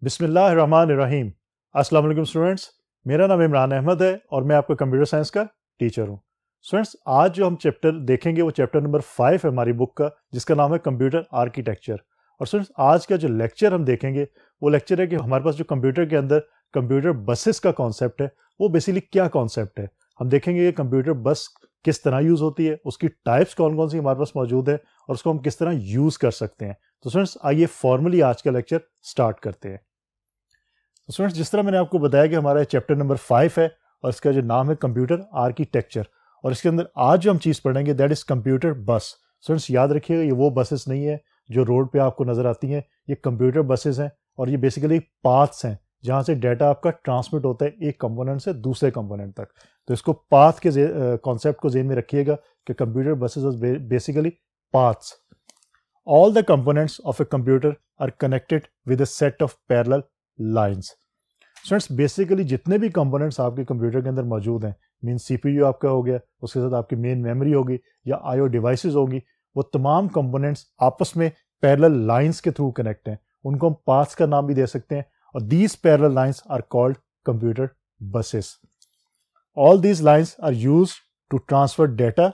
बिस्मिल्लाहिर्रहमानिर्रहीम। अस्सलाम वालेकुम स्टूडेंट्स, मेरा नाम इमरान अहमद है और मैं आपका कंप्यूटर साइंस का टीचर हूँ। स्टूडेंट्स, आज जो हम चैप्टर देखेंगे वो चैप्टर नंबर 5 है हमारी बुक का, जिसका नाम है कंप्यूटर आर्किटेक्चर। और स्टूडेंट्स, आज का जो लेक्चर हम देखेंगे वो लेक्चर है कि हमारे पास जो कंप्यूटर के अंदर कंप्यूटर बसेस का कॉन्सेप्ट है वो बेसिकली क्या कॉन्सेप्ट है। हम देखेंगे कि कंप्यूटर बस किस तरह यूज़ होती है, उसकी टाइप्स कौन कौन सी हमारे पास मौजूद है और उसको हम किस तरह यूज़ कर सकते हैं। तो स्टूडेंट्स, आइए फॉर्मली आज का लेक्चर स्टार्ट करते हैं। तो स्टूडेंट्स, जिस तरह मैंने आपको बताया कि हमारा चैप्टर नंबर 5 है और इसका जो नाम है कंप्यूटर आर्किटेक्चर, और इसके अंदर आज जो हम चीज़ पढ़ेंगे दैट इज़ कंप्यूटर बस। स्टूडेंट्स, याद रखिएगा ये वो बसेस नहीं है जो रोड पे आपको नज़र आती हैं, ये कंप्यूटर बसेस हैं और ये बेसिकली पाथ्स हैं जहाँ से डाटा आपका ट्रांसमिट होता है एक कंपोनेंट से दूसरे कंपोनेंट तक। तो इसको पाथ के कॉन्सेप्ट को ज़हन में रखिएगा कि computer buses are basically paths. All the components of a computer are connected with a set of parallel lines. Students, basically जितने भी कंपोनेंट्स आपके कंप्यूटर के अंदर मौजूद हैं, मीन सीपीयू आपका हो गया, उसके साथ आपकी मेन मेमोरी होगी या आईओ डिवाइसेस होगी, वो तमाम कंपोनेंट्स आपस में पैरेलल लाइंस के थ्रू कनेक्ट हैं। उनको हम पाथ्स का नाम भी दे सकते हैं और these parallel lines are called computer buses. All these lines are used to transfer data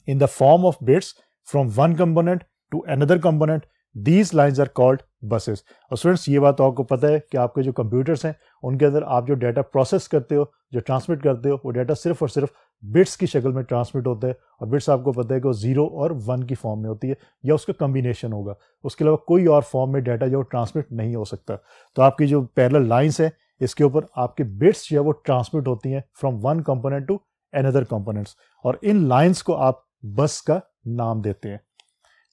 in the form of bits from one component to another component. These lines are called buses. और students, ये बात तो आपको पता है कि आपके जो कंप्यूटर्स हैं उनके अंदर आप जो डाटा प्रोसेस करते हो, जो ट्रांसमिट करते हो, वो डाटा सिर्फ और सिर्फ बिट्स की शक्ल में ट्रांसमिट होता है। और बिट्स आपको पता है कि वो 0 और 1 की फॉर्म में होती है या उसका कम्बिनेशन होगा, उसके अलावा कोई और फॉर्म में डाटा जो ट्रांसमिट नहीं हो सकता। तो आपकी जो पैरेलल लाइंस है इसके ऊपर आपके बिट्स जो है वो ट्रांसमिट होती हैं from one component to another components, और इन लाइंस को आप बस का नाम देते हैं।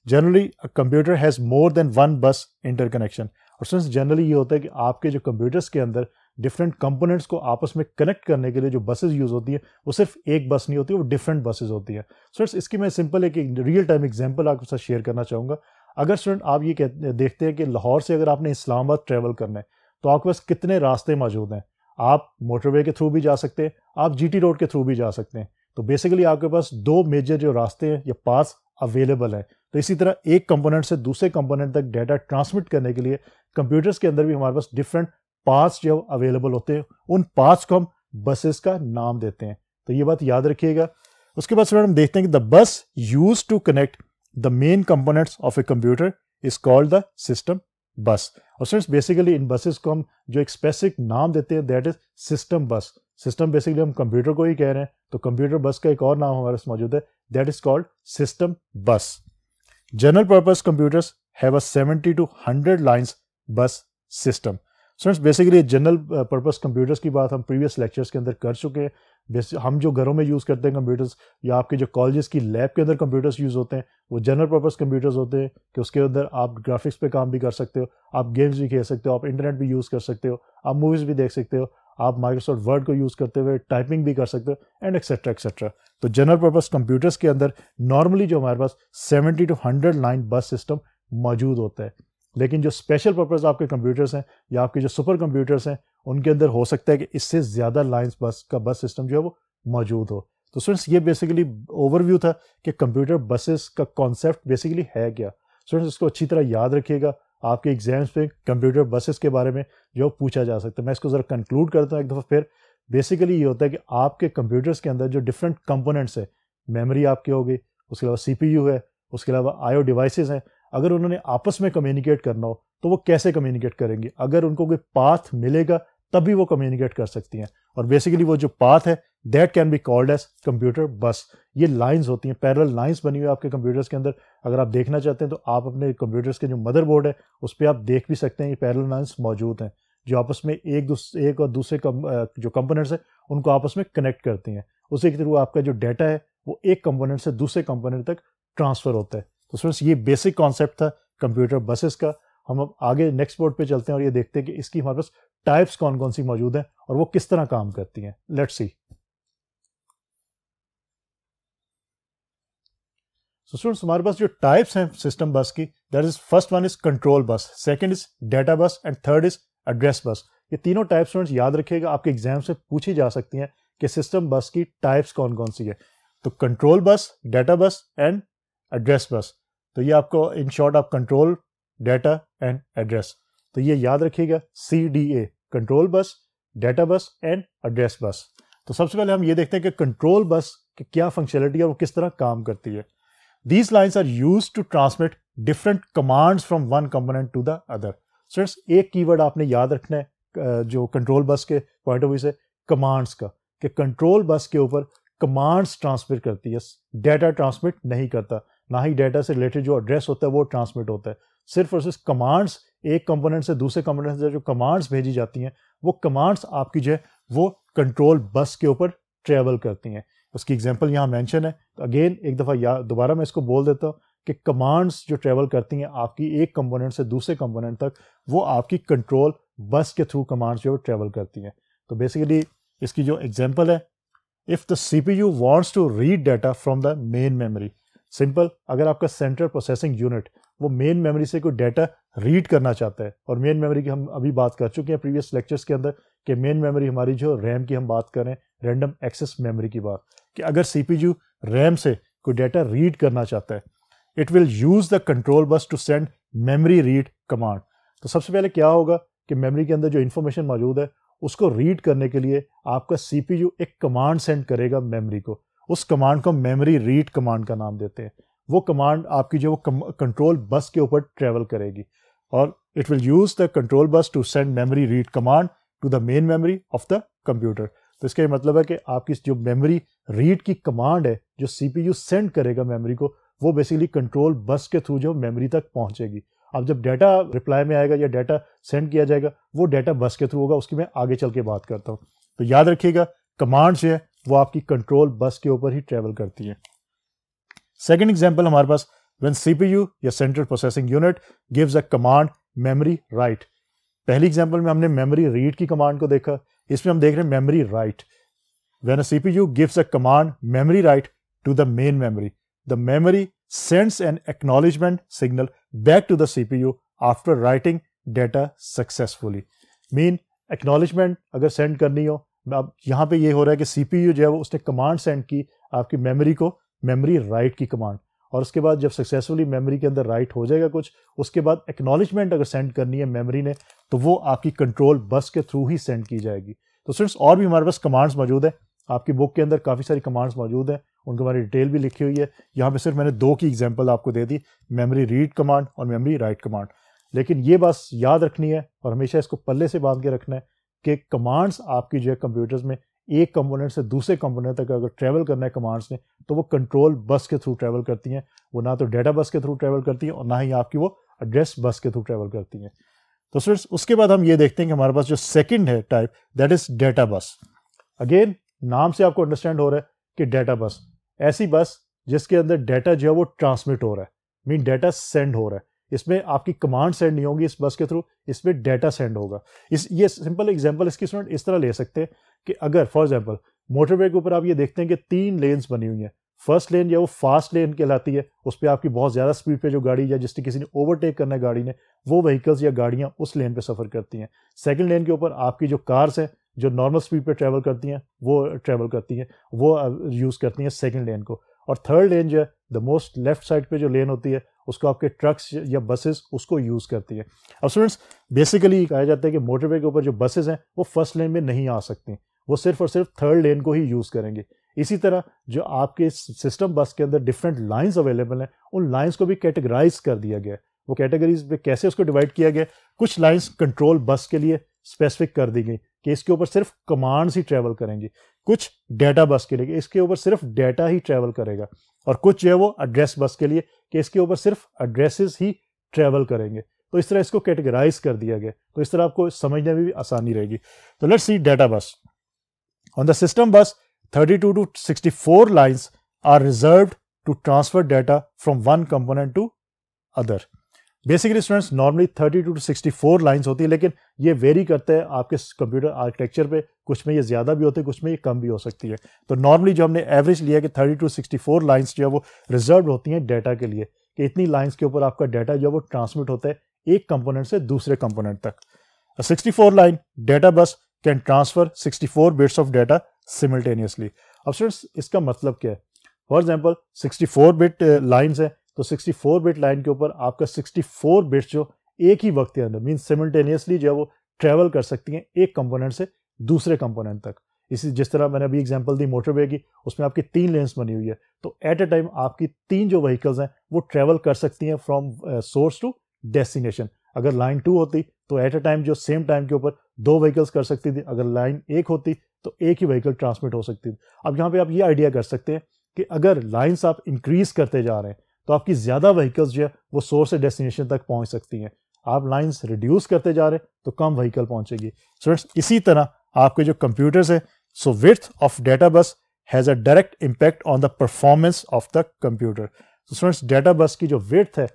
Generally a computer has more than one बस इंटरकनेक्शन। और सिंस जनरली ये होता है कि आपके जो कंप्यूटर्स के अंदर डिफरेंट कंपोनेंट्स को आपस में कनेक्ट करने के लिए जो बसेस यूज़ होती है वो सिर्फ एक बस नहीं होती, वो डिफरेंट बसेस होती है। स्टूडेंट्स, इसकी मैं सिंपल एक रियल टाइम एग्जांपल आपके साथ शेयर करना चाहूँगा। अगर स्टूडेंट आप ये देखते हैं कि लाहौर से अगर आपने इस्लामाबाद ट्रैवल करना है तो आपके पास कितने रास्ते मौजूद हैं। आप मोटरवे के थ्रू भी जा सकते हैं, आप जीटी रोड के थ्रू भी जा सकते हैं। तो बेसिकली आपके पास दो मेजर जो रास्ते हैं या पास अवेलेबल है। तो इसी तरह एक कंपोनेंट से दूसरे कंपोनेंट तक डाटा ट्रांसमिट करने के लिए कंप्यूटर्स के अंदर भी हमारे पास डिफरेंट पाथ्स जो अवेलेबल होते हैं, उन पाथ्स को हम बसेस का नाम देते हैं। तो ये बात याद रखिएगा। उसके बाद हम देखते हैं कि the bus use to connect the main components of a computer is called the system bus. और स्टूडेंट्स, बेसिकली इन बसेस को हम जो एक स्पेसिफिक नाम देते हैं दैट इज सिस्टम बस। सिस्टम बेसिकली हम कंप्यूटर को ही कह रहे हैं, तो कंप्यूटर बस का एक और नाम हमारे पास मौजूद है that is called system bus. General purpose computers have a 70 to 100 lines bus system. Students, basically general purpose computers की बात हम प्रीवियस लेक्चर्स के अंदर कर चुके हैं। हम जो घरों में यूज़ करते हैं कंप्यूटर्स या आपके जो कॉलेजेस की लैब के अंदर कंप्यूटर्स यूज़ होते हैं वो जनरल पर्पस कंप्यूटर्स होते हैं कि उसके अंदर आप ग्राफिक्स पे काम भी कर सकते हो, आप गेम्स भी खेल सकते हो, आप इंटरनेट भी यूज़ कर सकते हो, आप मूवीज़ भी देख सकते हो, आप माइक्रोसॉफ्ट वर्ड को यूज़ करते हुए टाइपिंग भी कर सकते हो एंड एक्सेट्रा एक्सेट्रा। तो जनरल पर्पस कंप्यूटर्स के अंदर नॉर्मली जो हमारे पास 70 to 100 लाइन बस सिस्टम मौजूद होता है। लेकिन जो स्पेशल पर्पस आपके कंप्यूटर्स हैं या आपके जो सुपर कंप्यूटर्स हैं उनके अंदर हो सकता है कि इससे ज़्यादा लाइंस बस सिस्टम जो है वो मौजूद हो। तो स्टूडेंट्स, ये बेसिकली ओवरव्यू था कि कंप्यूटर बसेस का कॉन्सेप्ट बेसिकली है क्या। स्टूडेंट्स, इसको अच्छी तरह याद रखिएगा, आपके एग्जाम्स पे कंप्यूटर बसेस के बारे में जो पूछा जा सकता है। मैं इसको ज़रा कंक्लूड करता हूँ एक दफ़ा फिर। बेसिकली ये होता है कि आपके कंप्यूटर्स के अंदर जो डिफरेंट कंपोनेंट्स है, मेमोरी आपकी हो गई, उसके अलावा सीपीयू है, उसके अलावा आईओ डिवाइसेस हैं, अगर उन्होंने आपस में कम्युनिकेट करना हो तो वो कैसे कम्युनिकेट करेंगे। अगर उनको कोई पाथ मिलेगा तभी वो कम्युनिकेट कर सकती हैं। और बेसिकली वो जो पाथ है that can be called as computer bus. ये लाइंस होती हैं, पैरेलल लाइंस बनी हुई है आपके कंप्यूटर्स के अंदर। अगर आप देखना चाहते हैं तो आप अपने कंप्यूटर्स के जो मदरबोर्ड है उस पर आप देख भी सकते हैं, ये पैरेलल लाइंस मौजूद हैं जो आपस में एक और दूसरे जो कंपोनेंट्स है उनको आपस में कनेक्ट करती हैं। उसी के थ्रू आपका जो डाटा है वो एक कंपोनेंट से दूसरे कंपोनेंट तक ट्रांसफर होता है। तो स्टूडेंट्स, ये बेसिक कॉन्सेप्ट था कंप्यूटर बसेस का। हम अब आगे नेक्स्ट बोर्ड पे चलते हैं और ये देखते हैं कि इसकी हमारे पास टाइप्स कौन कौन सी मौजूद हैं और वो किस तरह काम करती हैं। Let's see. सो स्टूडेंट्स, हमारे पास जो टाइप्स हैं सिस्टम बस की that is first one is control bus, second is data बस एंड थर्ड इज एड्रेस बस। ये तीनों टाइप्स स्टूडेंट्स याद रखिएगा, आपके एग्जाम से पूछी जा सकती हैं कि सिस्टम बस की टाइप्स कौन कौन सी है। तो कंट्रोल बस, डाटा बस एंड एड्रेस बस। तो ये आपको इन शॉर्ट आप कंट्रोल, डाटा एंड एड्रेस। तो ये याद रखिएगा, CDA, control bus, data bus and address bus. तो सबसे पहले हम ये देखते हैं कि कंट्रोल बस की क्या फंक्शनलिटी है और वो किस तरह काम करती है। These lines are used to transmit different commands from one component to the other. Students, एक कीवर्ड आपने याद रखना है जो कंट्रोल बस के पॉइंट ऑफ व्यू से, कमांड्स का, कि कंट्रोल बस के ऊपर कमांड्स ट्रांसमिट करती है, डेटा ट्रांसमिट नहीं करता, ना ही डेटा से रिलेटेड जो एड्रेस होता है वो ट्रांसमिट होता है। सिर्फ और सिर्फ कमांड्स, एक कंपोनेंट से दूसरे कंपोनेंट से जो कमांड्स भेजी जाती हैं वो कमांड्स आपकी जो है वो कंट्रोल बस के ऊपर ट्रेवल करती हैं। उसकी एग्जांपल यहाँ मेंशन है। अगेन एक दफ़ा दोबारा मैं इसको बोल देता हूँ कि कमांड्स जो ट्रेवल करती हैं आपकी एक कंपोनेंट से दूसरे कंपोनेंट तक, वो आपकी कंट्रोल बस के थ्रू कमांड्स जो ट्रेवल करती हैं। तो बेसिकली इसकी जो एग्जांपल है, if the CPU wants to read data from the main memory, simple, अगर आपका सेंट्रल प्रोसेसिंग यूनिट वो मेन मेमोरी से कोई डाटा रीड करना चाहता है, और मेन मेमोरी की हम अभी बात कर चुके हैं प्रीवियस लेक्चर्स के अंदर कि मेन मेमोरी हमारी जो रैम की हम बात करें, रैंडम एक्सेस मेमोरी की बात, कि अगर CPU रैम से कोई डाटा रीड करना चाहता है, it will use the control bus to send memory read command. तो सबसे पहले क्या होगा कि मेमोरी के अंदर जो इंफॉर्मेशन मौजूद है उसको रीड करने के लिए आपका CPU एक कमांड सेंड करेगा मेमोरी को। उस कमांड को मेमोरी रीड कमांड का नाम देते हैं। वो कमांड आपकी जो कंट्रोल बस के ऊपर ट्रेवल करेगी, और it will use the control bus to send memory read command to the main memory of the computer. तो इसका ये मतलब है कि आपकी जो मेमोरी रीड की कमांड है जो CPU सेंड करेगा मेमोरी को, वो बेसिकली कंट्रोल बस के थ्रू जो मेमोरी तक पहुंचेगी। अब जब डाटा रिप्लाई में आएगा या डाटा सेंड किया जाएगा, वो डाटा बस के थ्रू होगा, उसकी मैं आगे चल के बात करता हूँ। तो याद रखिएगा, कमांड जो है वो आपकी कंट्रोल बस के ऊपर ही ट्रेवल करती है। सेकेंड एग्जाम्पल हमारे पास, व्हेन CPU या central processing unit gives a command memory right. पहली एग्जाम्पल में हमने मेमोरी रीड की कमांड को देखा, इसमें हम देख रहे हैं memory write. When a CPU gives a command memory write to the main memory, the memory sends an acknowledgement signal back to the CPU after writing data successfully। Mean acknowledgement अगर send करनी हो, अब यहाँ पे ये हो रहा है कि CPU जो है वो उसने कमांड सेंड की आपकी मेमोरी को, मेमोरी राइट की कमांड, और उसके बाद जब सक्सेसफुली मेमोरी के अंदर राइट हो जाएगा कुछ, उसके बाद एक्नॉलेजमेंट अगर सेंड करनी है मेमोरी ने, तो वो आपकी कंट्रोल बस के थ्रू ही सेंड की जाएगी। तो स्टूडेंट्स, और भी हमारे पास कमांड्स मौजूद है, आपकी बुक के अंदर काफ़ी सारी कमांड्स मौजूद हैं, उनकी हमारी डिटेल भी लिखी हुई है। यहाँ पे सिर्फ मैंने दो की एग्जांपल आपको दे दी, मेमोरी रीड कमांड और मेमोरी राइट कमांड। लेकिन ये बस याद रखनी है और हमेशा इसको पल्ले से बांध के रखना है कि कमांड्स आपकी जो है कंप्यूटर्स में एक कंपोनेंट से दूसरे कंपोनेंट तक अगर ट्रैवल करना है कमांड्स ने, तो वो कंट्रोल बस के थ्रू ट्रैवल करती हैं। वो ना तो डेटा बस के थ्रू ट्रैवल करती हैं और ना ही आपकी वो एड्रेस बस के थ्रू ट्रैवल करती हैं। तो स्टूडेंट्स, उसके बाद हम ये देखते हैं कि हमारे पास जो सेकंड है type, that is data bus. Again नाम से आपको अंडरस्टैंड हो रहा है कि डेटा बस ऐसी बस जिसके अंदर डाटा जो है वो ट्रांसमिट हो रहा है, मीन डाटा सेंड हो रहा है। इसमें आपकी कमांड सेंड नहीं होगी इस बस के थ्रू, इसमें डाटा सेंड होगा। ये सिंपल एग्जांपल इसकी स्टूडेंट इस तरह ले सकते हैं कि अगर फॉर एग्जांपल मोटरवे के ऊपर आप ये देखते हैं कि 3 लेन्स बनी हुई हैं। फर्स्ट लेन जो वो फास्ट लेन कहलाती है, उस पर आपकी बहुत ज़्यादा स्पीड पे जो गाड़ी या जिससे किसी ने ओवरटेक करना है गाड़ी ने, वो व्हीकल्स या गाड़ियाँ उस लेन पे सफ़र करती हैं। सेकंड लेन के ऊपर आपकी जो कार्स हैं जो नॉर्मल स्पीड पे ट्रैवल करती हैं वो ट्रैवल करती हैं, वो यूज़ करती हैं सेकंड लेन को। और थर्ड लेन जो है द मोस्ट लेफ्ट साइड पे जो लेन होती है उसको आपके ट्रक्स या बसेस उसको यूज़ करती है। अब स्टूडेंट्स, बेसिकली कहा जाता है कि मोटरवे के ऊपर जो बसेस हैं वो फर्स्ट लेन में नहीं आ सकती, वो सिर्फ और सिर्फ थर्ड लेन को ही यूज़ करेंगे। इसी तरह जो आपके सिस्टम बस के अंदर डिफरेंट लाइंस अवेलेबल हैं, उन लाइंस को भी कैटेगराइज कर दिया गया है। वो कैटेगरीज पे कैसे उसको डिवाइड किया गया, कुछ लाइंस कंट्रोल बस के लिए स्पेसिफिक कर दी गई कि इसके ऊपर सिर्फ कमांड्स ही ट्रैवल करेंगी, कुछ डेटा बस के लिए इसके ऊपर सिर्फ डेटा ही ट्रैवल करेगा, और कुछ जो है वो एड्रेस बस के लिए कि इसके ऊपर सिर्फ एड्रेसेस ही ट्रैवल करेंगे। तो इस तरह इसको कैटेगराइज कर दिया गया, तो इस तरह आपको समझने में भी आसानी रहेगी। तो let's see data bus. On the system बस 32 to 64 lines are reserved to transfer data from one component to other. Basically students, normally 32 to 64 lines होती है, लेकिन ये वेरी करता है आपके कंप्यूटर आर्किटेक्चर पे, कुछ में ये ज़्यादा भी होती है, कुछ में ये कम भी हो सकती है। तो नॉर्मली जो हमने एवरेज लिया कि 32 to 64 लाइंस जो है वो रिजर्व होती हैं डाटा के लिए, कि इतनी लाइंस के ऊपर आपका डाटा जो है वो ट्रांसमिट होता है एक कंपोनेंट से दूसरे कंपोनेंट तक। 64 line data bus can transfer 64 bits of data simultaneously. अब स्टूडेंट्स, इसका मतलब क्या है? फॉर एग्जांपल 64 बिट लाइंस है, तो 64 बिट लाइन के ऊपर आपका 64 बिट्स जो एक ही वक्त के अंदर मीन सिमिल्टेनियसली जो है वो ट्रैवल कर सकती हैं एक कंपोनेंट से दूसरे कंपोनेंट तक। इसी जिस तरह मैंने अभी एग्जांपल दी मोटरवे की, उसमें आपकी 3 लेन्स बनी हुई है, तो एट अ टाइम आपकी 3 जो व्हीकल्स हैं वो ट्रैवल कर सकती हैं फ्रॉम सोर्स टू डेस्टिनेशन। अगर लाइन 2 होती तो एट अ टाइम जो सेम टाइम के ऊपर 2 व्हीकल्स कर सकती थी, अगर लाइन 1 होती तो एक ही व्हीकल ट्रांसमिट हो सकती थी। अब यहाँ पे आप ये आइडिया कर सकते हैं कि अगर लाइन्स आप इंक्रीज करते जा रहे हैं तो आपकी ज़्यादा व्हीकल्स जो है वो सोर्स से डेस्टिनेशन तक पहुँच सकती हैं। आप लाइन्स रिड्यूस करते जा रहे हैं तो कम व्हीकल पहुँचेगी। स्टूडेंट्स, इसी तरह आपके जो कंप्यूटर्स है, so width of data bus has a direct impact on the performance of the computer. तो स्टूडेंट्स, डेटा बस की जो विड्थ है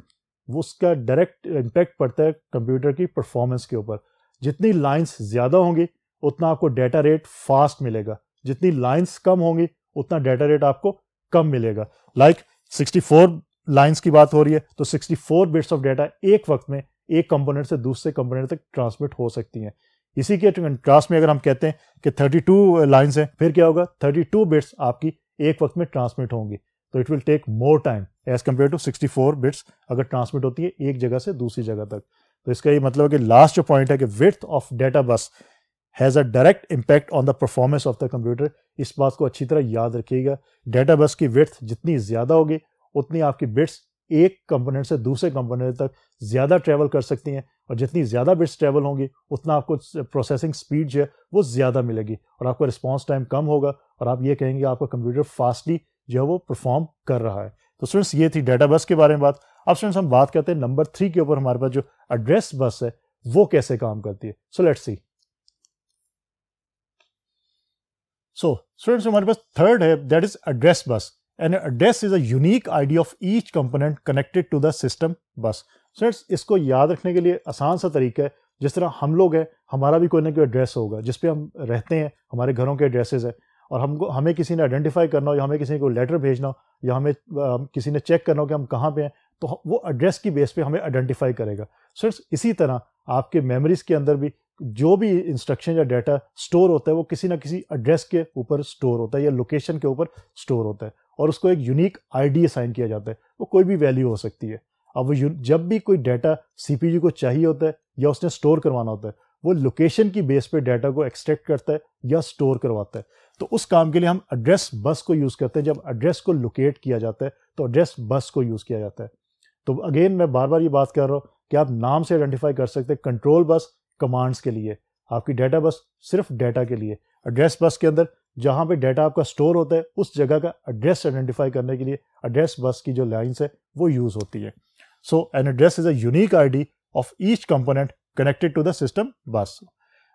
वो उसका डायरेक्ट इम्पैक्ट पड़ता है कंप्यूटर की परफॉर्मेंस के ऊपर। जितनी लाइन्स ज़्यादा होंगी उतना आपको डेटा रेट फास्ट मिलेगा, जितनी लाइन्स कम होंगी उतना डेटा रेट आपको कम मिलेगा। लाइक 64 लाइन्स की बात हो रही है तो 64 बिट्स ऑफ डेटा एक वक्त में एक कंपोनेंट से दूसरे कंपोनेंट तक ट्रांसमिट हो सकती हैं। इसी के कंट्रास्ट में अगर हम कहते हैं कि 32 लाइन्स हैं, फिर क्या होगा, 32 बिट्स आपकी एक वक्त में ट्रांसमिट होंगी, तो it will take more time as compare to 64 bits अगर ट्रांसमिट होती है एक जगह से दूसरी जगह तक। तो इसका ये मतलब है कि लास्ट जो पॉइंट है कि width of data bus has a direct impact on the performance of the computer. इस बात को अच्छी तरह याद रखिएगा। डेटा बस की विड्थ जितनी ज़्यादा होगी उतनी आपकी बिट्स एक कंपोनेंट से दूसरे कंपोनेंट तक ज़्यादा ट्रैवल कर सकती हैं, और जितनी ज़्यादा बिट्स ट्रैवल होंगी उतना आपको प्रोसेसिंग स्पीड जो है वो ज़्यादा मिलेगी और आपका रिस्पॉन्स टाइम कम होगा और आप ये कहेंगे आपका कंप्यूटर फास्टली जो है वो परफॉर्म कर रहा है। तो स्टूडेंट्स, ये थी डेटा बस के बारे में बात। अब स्टूडेंट्स हम बात करते हैं नंबर 3 के ऊपर, हमारे पास जो एड्रेस बस है वो कैसे काम करती है। So let's see. So students, हमारे पास थर्ड है, that is address bus. And address is a unique ID of each component connected to the system bus. Students, इसको याद रखने के लिए आसान सा तरीका है, जिस तरह हम लोग हैं, हमारा भी कोई ना कोई एड्रेस होगा जिस पे हम रहते हैं, हमारे घरों के एड्रेसेस है, और हमें किसी ने आइडेंटिफाई करना हो या हमें किसी को लेटर भेजना हो या हमें किसी ने चेक करना हो कि हम कहाँ पे हैं, तो वो एड्रेस की बेस पे हमें आइडेंटिफाई करेगा। सो इसी तरह आपके मेमोरीज के अंदर भी जो भी इंस्ट्रक्शन या डाटा स्टोर होता है वो किसी ना किसी एड्रेस के ऊपर स्टोर होता है या लोकेशन के ऊपर स्टोर होता है, और उसको एक यूनिक आईडी असाइन किया जाता है। वो कोई भी वैल्यू हो सकती है। अब वो जब भी कोई डाटा सीपीयू को चाहिए होता है या उसने स्टोर करवाना होता है, वो लोकेशन की बेस पे डाटा को एक्सट्रैक्ट करता है या स्टोर करवाता है। तो उस काम के लिए हम एड्रेस बस को यूज़ करते हैं। जब एड्रेस को लोकेट किया जाता है तो एड्रेस बस को यूज़ किया जाता है। तो अगेन मैं बार बार ये बात कर रहा हूँ कि आप नाम से आइडेंटिफाई कर सकते हैं। कंट्रोल बस कमांड्स के लिए, आपकी डाटा बस सिर्फ डाटा के लिए। एड्रेस बस के अंदर जहाँ पे डाटा आपका स्टोर होता है उस जगह का एड्रेस आइडेंटिफाई करने के लिए एड्रेस बस की जो लाइन्स है वो यूज़ होती है। So an address is a unique ID of each component connected to the system bus.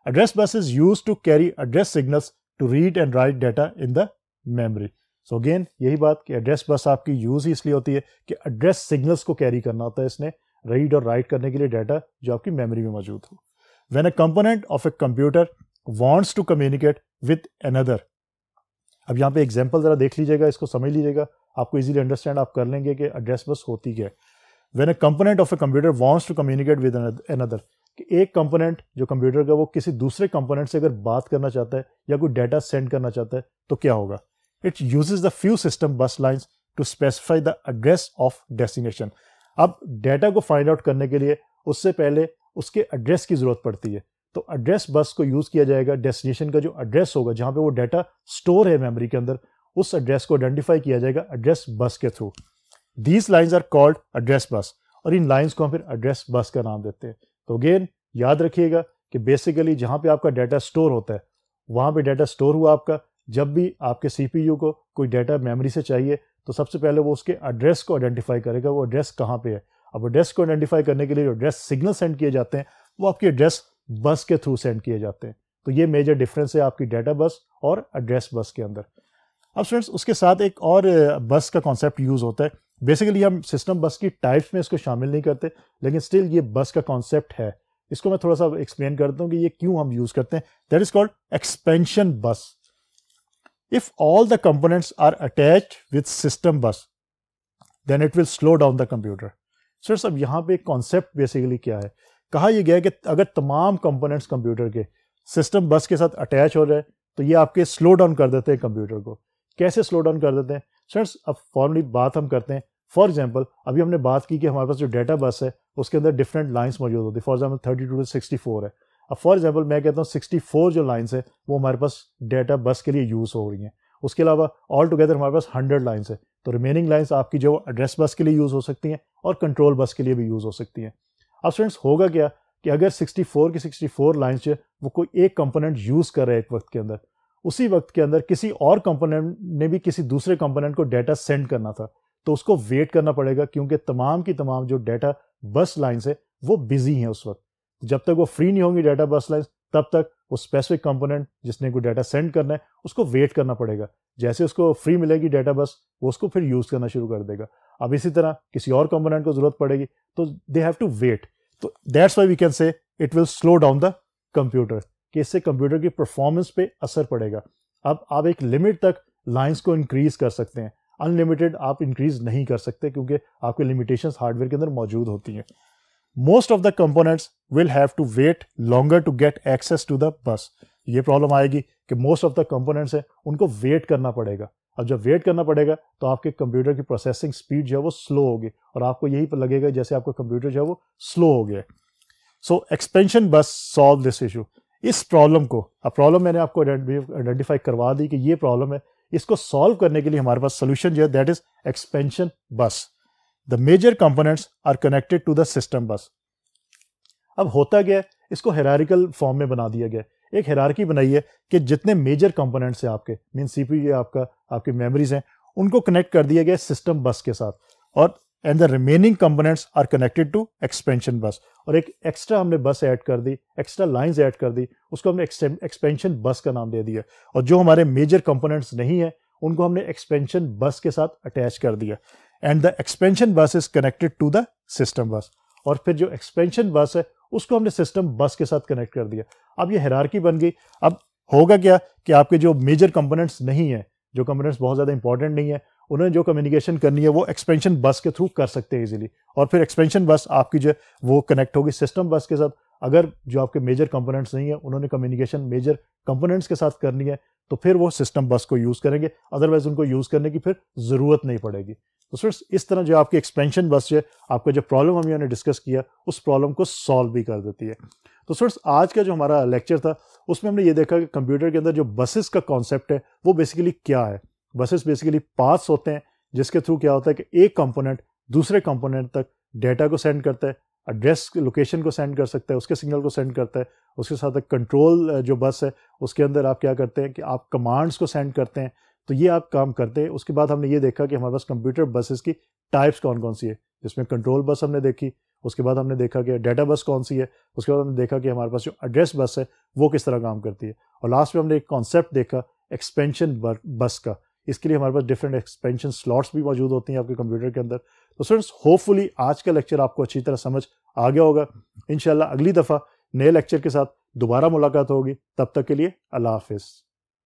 Address bus is used to carry address signals to read and write data in the memory. So again यही बात कि address bus आपकी use ही इसलिए होती है कि address signals को carry करना होता है इसने, रीड और राइट करने के लिए डाटा जो आपकी मेमोरी में मौजूद हो। When a component of a computer wants to communicate with another, अब यहाँ पे एग्जाम्पल जरा देख लीजिएगा, इसको समझ लीजिएगा, आपको इजीली अंडरस्टैंड आप कर लेंगे कि एड्रेस बस होती क्या है। When a component of a computer wants to communicate with another, कि एक कंपोनेंट जो कंप्यूटर का वो किसी दूसरे कंपोनेंट से अगर बात करना चाहता है या कोई डाटा सेंड करना चाहता है तो क्या होगा। It uses the few system bus lines to specify the address of destination. अब डाटा को फाइंड आउट करने के लिए उससे पहले उसके एड्रेस की जरूरत पड़ती है, तो एड्रेस बस को यूज किया जाएगा। डेस्टिनेशन का जो एड्रेस होगा जहाँ पे वो डाटा स्टोर है मेमोरी के अंदर, उस एड्रेस को आइडेंटिफाई किया जाएगा एड्रेस बस के through. These lines are called address bus, और इन लाइन्स को हम फिर एड्रेस बस का नाम देते हैं। तो अगेन याद रखिएगा कि बेसिकली जहाँ पे आपका डाटा स्टोर होता है वहाँ पे डाटा स्टोर हुआ आपका। जब भी आपके सीपीयू को कोई डाटा मेमोरी से चाहिए तो सबसे पहले वो उसके एड्रेस को आइडेंटिफाई करेगा, वो एड्रेस कहाँ पे है। अब एड्रेस को आइडेंटिफाई करने के लिए जो एड्रेस सिग्नल सेंड किए जाते हैं वो आपके एड्रेस बस के थ्रू सेंड किए जाते हैं। तो ये मेजर डिफरेंस है आपकी डाटा बस और एड्रेस बस के अंदर। अब स्टूडेंट्स, उसके साथ एक और बस का कॉन्सेप्ट यूज होता है। बेसिकली हम सिस्टम बस की टाइप्स में इसको शामिल नहीं करते, लेकिन स्टिल ये बस का कॉन्सेप्ट है। इसको मैं थोड़ा सा एक्सप्लेन करता हूँ कि ये क्यों हम यूज करते हैं। That is called expansion bus. If all the components are attached with system bus then it will slow down the computer. Sir अब यहाँ पे कॉन्सेप्ट बेसिकली क्या है, कहा यह गया है कि अगर तमाम कंपोनेंट्स कंप्यूटर के सिस्टम बस के साथ अटैच हो जाए तो ये आपके स्लो डाउन कर देते हैं कंप्यूटर को। कैसे स्लो डाउन कर देते हैं? स्टूडेंट्स, अब फॉर्मली बात हम करते हैं फॉर एग्जांपल अभी हमने बात की कि हमारे पास जो डाटा बस है उसके अंदर डिफरेंट लाइंस मौजूद होती है। फॉर एग्जांपल 32 से 64 है। अब फॉर एग्जांपल मैं कहता हूँ 64 जो लाइंस है वो हमारे पास डाटा बस के लिए यूज़ हो रही हैं। उसके अलावा ऑल टुगेदर हमारे पास 100 लाइंस है। तो रिमेनिंग लाइंस आपकी जो एड्रेस बस के लिए यूज़ हो सकती हैं और कंट्रोल बस के लिए भी यूज़ हो सकती हैं। अब स्टूडेंट्स होगा क्या कि अगर 64 की 64 लाइंस जो वो कोई एक कंपोनेंट यूज़ कर रहा है एक वक्त के अंदर, उसी वक्त के अंदर किसी और कंपोनेंट ने भी किसी दूसरे कंपोनेंट को डाटा सेंड करना था, तो उसको वेट करना पड़ेगा क्योंकि तमाम की तमाम जो डाटा बस लाइंस है वो बिजी हैं उस वक्त। जब तक वो फ्री नहीं होंगी डाटा बस लाइंस तब तक वो स्पेसिफिक कंपोनेंट जिसने कोई डाटा सेंड करना है उसको वेट करना पड़ेगा। जैसे उसको फ्री मिलेगी डाटा बस वो उसको फिर यूज़ करना शुरू कर देगा। अब इसी तरह किसी और कंपोनेंट को ज़रूरत पड़ेगी तो दे हैव टू वेट। तो that's why we can say it will slow down the computer, कि इससे कंप्यूटर की परफॉर्मेंस पे असर पड़ेगा। अब आप एक लिमिट तक लाइंस को इंक्रीज कर सकते हैं, अनलिमिटेड आप इंक्रीज नहीं कर सकते क्योंकि आपके लिमिटेशंस हार्डवेयर के अंदर मौजूद होती हैं। Most of the components will have to wait longer to get access to the bus. ये प्रॉब्लम आएगी कि मोस्ट ऑफ द कंपोनेंट्स हैं उनको वेट करना पड़ेगा। अब जब वेट करना पड़ेगा तो आपके कंप्यूटर की प्रोसेसिंग स्पीड जो है वो स्लो होगी और आपको यही लगेगा जैसे आपका कंप्यूटर जो है वो स्लो हो गया। सो एक्सपेंशन बस सॉल्व दिस इशू। इस प्रॉब्लम को, अब प्रॉब्लम मैंने आपको आइडेंटिफाई करवा दी कि ये प्रॉब्लम है, इसको सॉल्व करने के लिए हमारे पास सोल्यूशन जो है that is expansion bus. The major components are connected to the system bus. अब होता क्या है, इसको हायरार्किकल फॉर्म में बना दिया गया। एक हायरार्की बनाई है कि जितने मेजर कंपोनेंट्स हैं आपके, मीन सीपीयू आपकी मेमोरीज हैं, उनको कनेक्ट कर दिया गया सिस्टम बस के साथ, और and the remaining components are connected to expansion bus. और एक एक्स्ट्रा हमने बस ऐड कर दी, एक्स्ट्रा लाइंस ऐड कर दी, उसको हमने एक्सपेंशन बस का नाम दे दिया। और जो हमारे मेजर कंपोनेंट्स नहीं है उनको हमने एक्सपेंशन बस के साथ अटैच कर दिया। And the expansion bus is connected to the system bus. और फिर जो एक्सपेंशन बस है उसको हमने सिस्टम बस के साथ कनेक्ट कर दिया। अब ये हायरार्की बन गई। अब होगा क्या कि आपके जो मेजर कंपोनेंट्स नहीं है, जो कंपोनेंट्स बहुत ज़्यादा इंपॉर्टेंट नहीं है, उन्हें जो कम्युनिकेशन करनी है वो एक्सपेंशन बस के थ्रू कर सकते हैं इजीली। और फिर एक्सपेंशन बस आपकी जो वो कनेक्ट होगी सिस्टम बस के साथ। अगर जो आपके मेजर कंपोनेंट्स नहीं है उन्होंने कम्युनिकेशन मेजर कंपोनेंट्स के साथ करनी है तो फिर वो सिस्टम बस को यूज़ करेंगे, अदरवाइज उनको यूज़ करने की फिर ज़रूरत नहीं पड़ेगी। तो सिर्फ इस तरह जो आपकी एक्सपेंशन बस है आपका जो प्रॉब्लम हमने डिस्कस किया उस प्रॉब्लम को सॉल्व भी कर देती है। तो सिर्फ आज का जो हमारा लेक्चर था उसमें हमने ये देखा कि कंप्यूटर के अंदर जो बसेस का कॉन्सेप्ट है वो बेसिकली क्या है। बसेस बेसिकली पाथ्स होते हैं जिसके थ्रू क्या होता है कि एक कंपोनेंट दूसरे कंपोनेंट तक डेटा को सेंड करता है, एड्रेस लोकेशन को सेंड कर सकता है, उसके सिग्नल को सेंड करता है। उसके साथ एक कंट्रोल जो बस है उसके अंदर आप क्या करते हैं कि आप कमांड्स को सेंड करते हैं। तो ये आप काम करते हैं। उसके बाद हमने ये देखा कि हमारे पास कंप्यूटर बसेस की टाइप्स कौन कौन सी है, जिसमें कंट्रोल बस हमने देखी। उसके बाद हमने देखा कि डाटा बस कौन सी है। उसके बाद हमने देखा कि हमारे पास जो एड्रेस बस है वो किस तरह काम करती है। और लास्ट में हमने एक कॉन्सेप्ट देखा एक्सपेंशन बस का। इसके लिए हमारे पास डिफरेंट एक्सपेंशन स्लॉट्स भी मौजूद होती हैं आपके कंप्यूटर के अंदर। तो स्टूडेंट्स होपफुली आज का लेक्चर आपको अच्छी तरह समझ आ गया होगा। इंशाल्लाह अगली दफ़ा नए लेक्चर के साथ दोबारा मुलाकात होगी। तब तक के लिए अल्लाह हाफिज़।